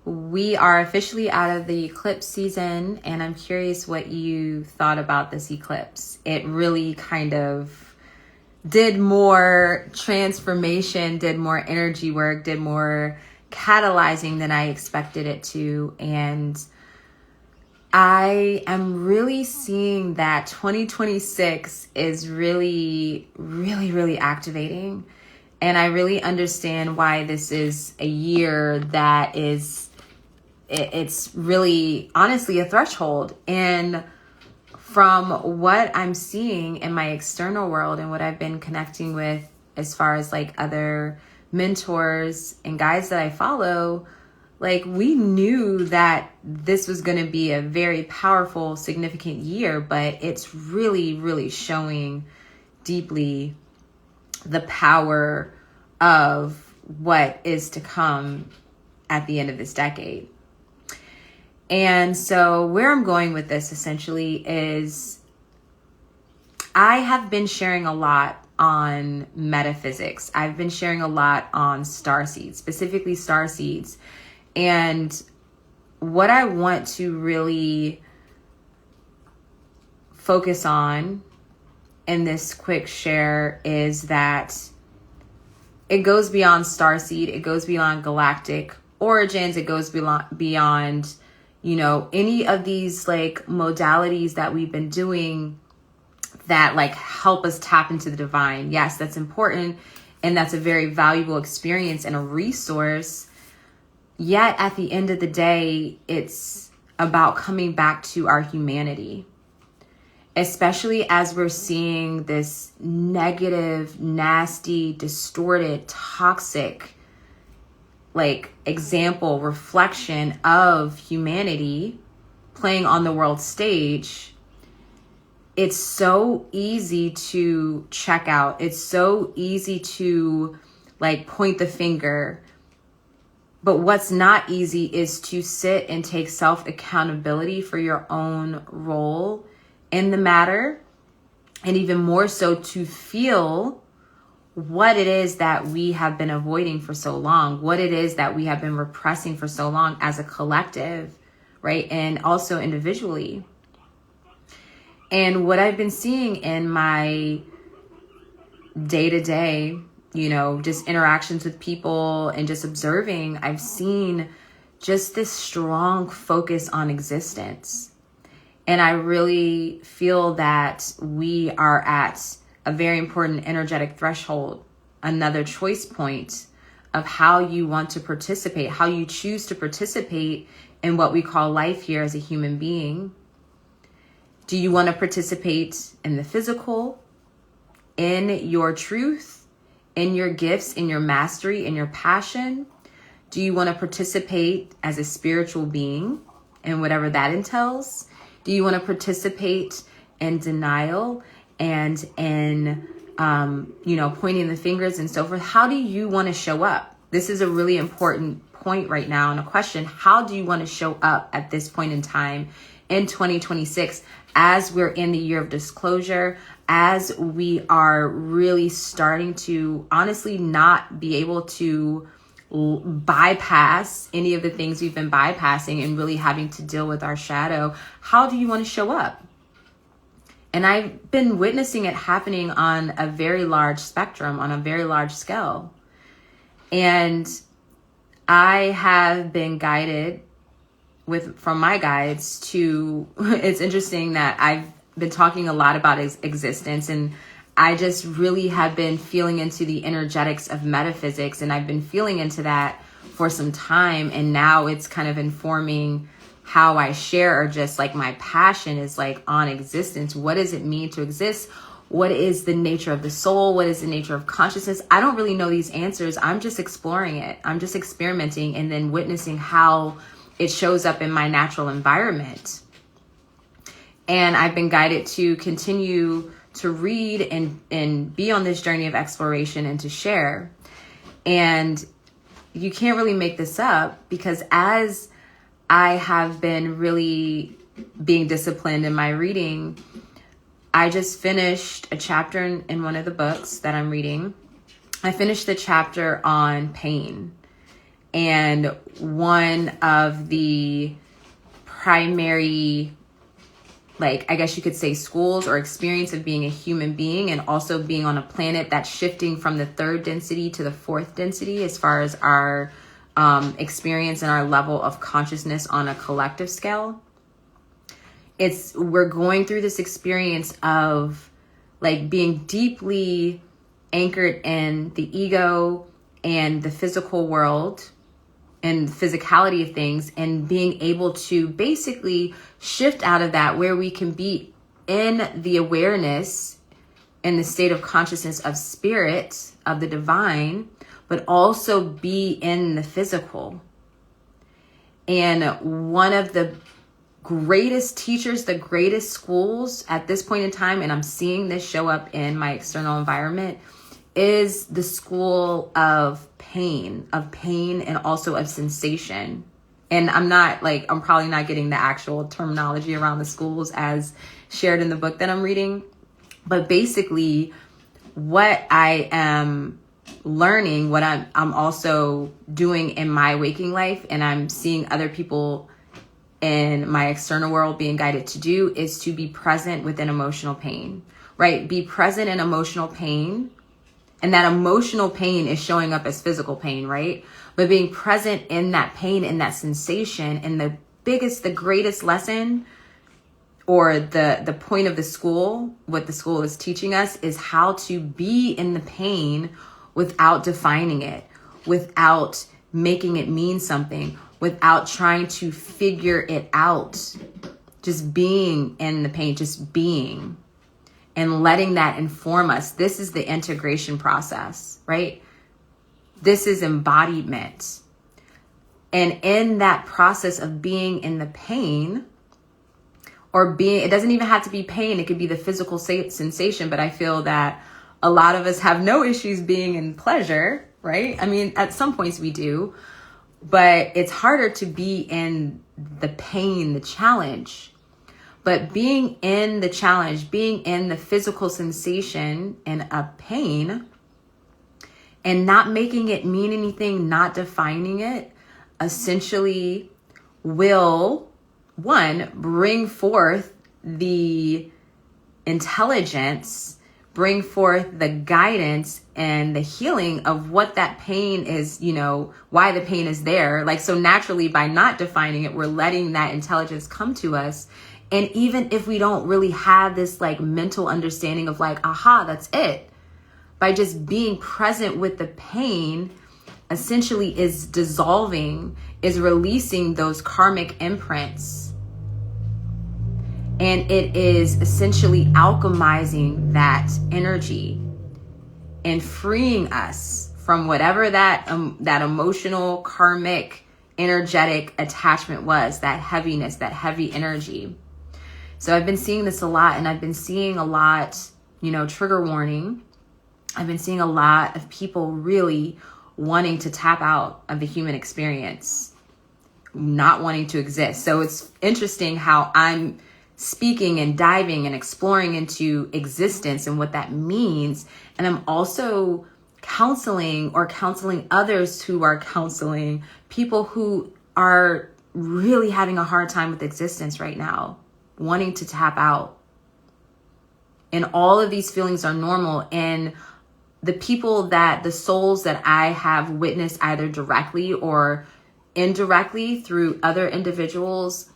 We are officially out of the eclipse season, and I'm curious what you thought about this eclipse. It really kind of did more transformation, did more energy work, did more catalyzing than I expected it to. And I am really seeing that 2026 is really, really, really activating. And I really understand why this is a year that it's really honestly a threshold. And from what I'm seeing in my external world and what I've been connecting with as far as like other mentors and guides that I follow, like we knew that this was going to be a very powerful, significant year, but it's really, really showing deeply the power of what is to come at the end of this decade. And so where I'm going with this essentially is I have been sharing a lot on metaphysics. I've been sharing a lot on starseeds, specifically starseeds. And what I want to really focus on in this quick share is that it goes beyond starseed. It goes beyond galactic origins. It goes beyond, any of these like modalities that we've been doing that like help us tap into the divine. Yes, that's important. And that's a very valuable experience and a resource. Yet at the end of the day, it's about coming back to our humanity, especially as we're seeing this negative, nasty, distorted, toxic, like example, reflection of humanity playing on the world stage. It's so easy to check out. It's so easy to like point the finger. But what's not easy is to sit and take self-accountability for your own role in the matter, and even more so to feel what it is that we have been avoiding for so long, what it is that we have been repressing for so long as a collective, right? And also individually. And what I've been seeing in my day-to-day, just interactions with people and just observing, I've seen just this strong focus on existence. And I really feel that we are at a very important energetic threshold, another choice point of how you want to participate, how you choose to participate in what we call life here as a human being. Do you want to participate in the physical, in your truth, in your gifts, in your mastery, in your passion? Do you want to participate as a spiritual being and whatever that entails? Do you want to participate in denial and in, pointing the fingers and so forth? How do you want to show up? This is a really important point right now and a question. How do you want to show up at this point in time in 2026 as we're in the year of disclosure, as we are really starting to honestly not be able to bypass any of the things we've been bypassing and really having to deal with our shadow? How do you want to show up? And I've been witnessing it happening on a very large spectrum, on a very large scale. And I have been guided from my guides to, it's interesting that I've been talking a lot about existence, and I just really have been feeling into the energetics of metaphysics, and I've been feeling into that for some time, and now it's kind of informing how I share, or just like my passion is like on existence. What does it mean to exist? What is the nature of the soul? What is the nature of consciousness? I don't really know these answers. I'm just exploring it. I'm just experimenting and then witnessing how it shows up in my natural environment. And I've been guided to continue to read and be on this journey of exploration and to share. And you can't really make this up, because as I have been really being disciplined in my reading, I just finished a chapter in one of the books that I'm reading. I finished the chapter on pain. And one of the primary, like, I guess you could say, schools or experience of being a human being, and also being on a planet that's shifting from the 3rd density to the 4th density as far as our experience and our level of consciousness on a collective scale. We're going through this experience of like being deeply anchored in the ego and the physical world and the physicality of things, and being able to basically shift out of that, where we can be in the awareness and the state of consciousness of spirit, of the divine, but also be in the physical. And one of the greatest teachers, the greatest schools at this point in time, and I'm seeing this show up in my external environment, is the school of pain and also of sensation. And I'm probably not getting the actual terminology around the schools as shared in the book that I'm reading. But basically what I am learning, what I'm also doing in my waking life, and I'm seeing other people in my external world being guided to do, is to be present within emotional pain, right? Be present in emotional pain. And that emotional pain is showing up as physical pain, right? But being present in that pain and that sensation, and the greatest lesson, or the point of the school, what the school is teaching us, is how to be in the pain without defining it, without making it mean something, without trying to figure it out. Just being in the pain, just being. And letting that inform us. This is the integration process, right? This is embodiment. And in that process of being in the pain, or it doesn't even have to be pain. It could be the physical sensation. But I feel that a lot of us have no issues being in pleasure, right? I mean, at some points we do. But it's harder to be in the pain, the challenge. But being in the challenge, being in the physical sensation and a pain, and not making it mean anything, not defining it, essentially will, one, bring forth the intelligence, bring forth the guidance and the healing of what that pain is, why the pain is there. Like, so naturally, by not defining it, we're letting that intelligence come to us. And even if we don't really have this like mental understanding of like, aha, that's it, by just being present with the pain, essentially is dissolving, is releasing those karmic imprints. And it is essentially alchemizing that energy and freeing us from whatever that emotional, karmic, energetic attachment was, that heaviness, that heavy energy. So I've been seeing this a lot, and I've been seeing a lot, trigger warning. I've been seeing a lot of people really wanting to tap out of the human experience, not wanting to exist. So it's interesting how I'm speaking and diving and exploring into existence and what that means. And I'm also counseling others who are counseling people who are really having a hard time with existence right now, wanting to tap out. And all of these feelings are normal. And the souls that I have witnessed either directly or indirectly through other individuals,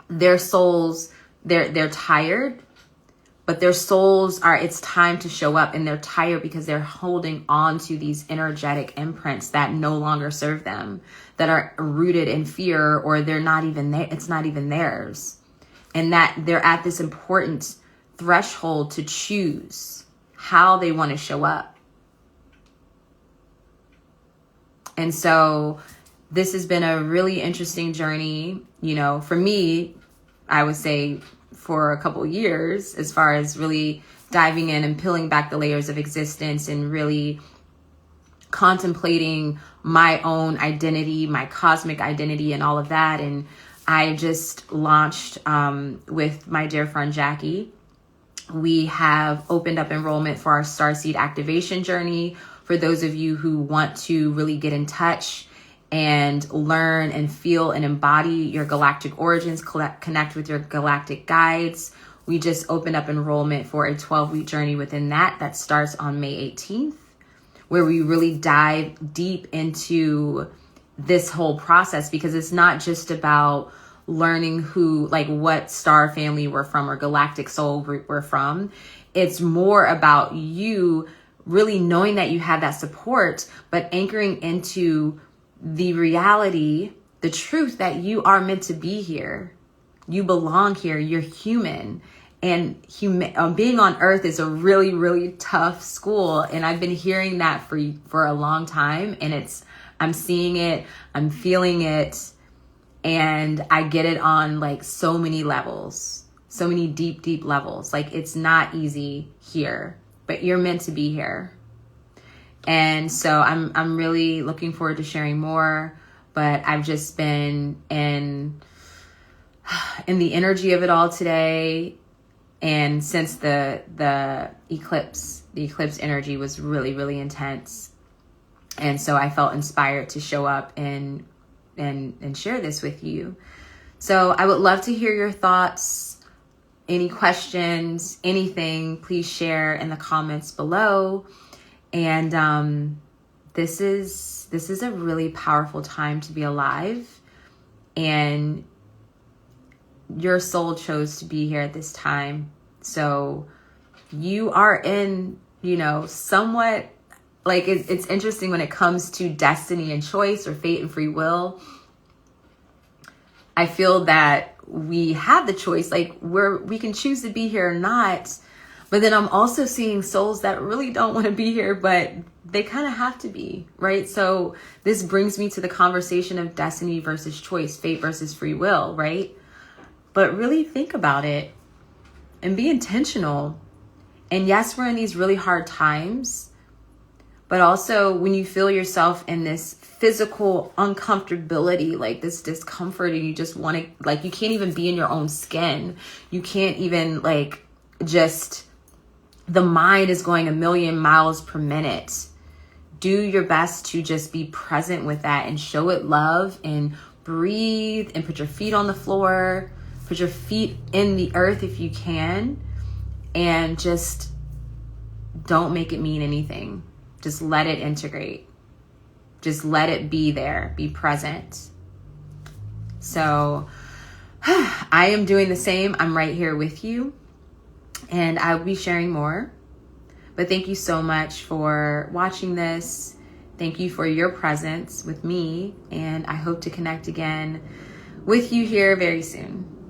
their souls, they're tired, but their souls it's time to show up, and they're tired because they're holding on to these energetic imprints that no longer serve them, that are rooted in fear, or they're not even there. It's not even theirs. And that they're at this important threshold to choose how they want to show up. And so this has been a really interesting journey, for me, I would say for a couple of years, as far as really diving in and peeling back the layers of existence and really contemplating my own identity, my cosmic identity and all of that. And I just launched with my dear friend Jackie. We have opened up enrollment for our Starseed activation journey for those of you who want to really get in touch and learn and feel and embody your galactic origins, connect with your galactic guides. We just opened up enrollment for a 12-week journey within that starts on May 18th, where we really dive deep into this whole process, because it's not just about learning what star family we're from or galactic soul group we're from. It's more about you really knowing that you have that support, but anchoring into the reality, the truth that you are meant to be here. You belong here. You're human. And being on Earth is a really, really tough school. And I've been hearing that for a long time. And I'm seeing it. I'm feeling it. And I get it on like so many levels, so many deep, deep levels. Like, it's not easy here, but you're meant to be here. And so I'm really looking forward to sharing more, but I've just been in the energy of it all today. And since the eclipse energy was really, really intense. And so I felt inspired to show up and share this with you. So I would love to hear your thoughts, any questions, anything, please share in the comments below. And this is a really powerful time to be alive, and your soul chose to be here at this time. So you are in, somewhat like it's interesting when it comes to destiny and choice, or fate and free will. I feel that we have the choice, like we can choose to be here or not. But then I'm also seeing souls that really don't want to be here, but they kind of have to be, right? So this brings me to the conversation of destiny versus choice, fate versus free will, right? But really think about it and be intentional. And yes, we're in these really hard times, but also when you feel yourself in this physical uncomfortability, like this discomfort, and you just want to, like, you can't even be in your own skin. You can't even the mind is going 1,000,000 miles per minute. Do your best to just be present with that and show it love, and breathe, and put your feet on the floor, put your feet in the earth if you can, and just don't make it mean anything. Just let it integrate. Just let it be there. Be present. So I am doing the same. I'm right here with you. And I'll be sharing more. But thank you so much for watching this. Thank you for your presence with me. And I hope to connect again with you here very soon.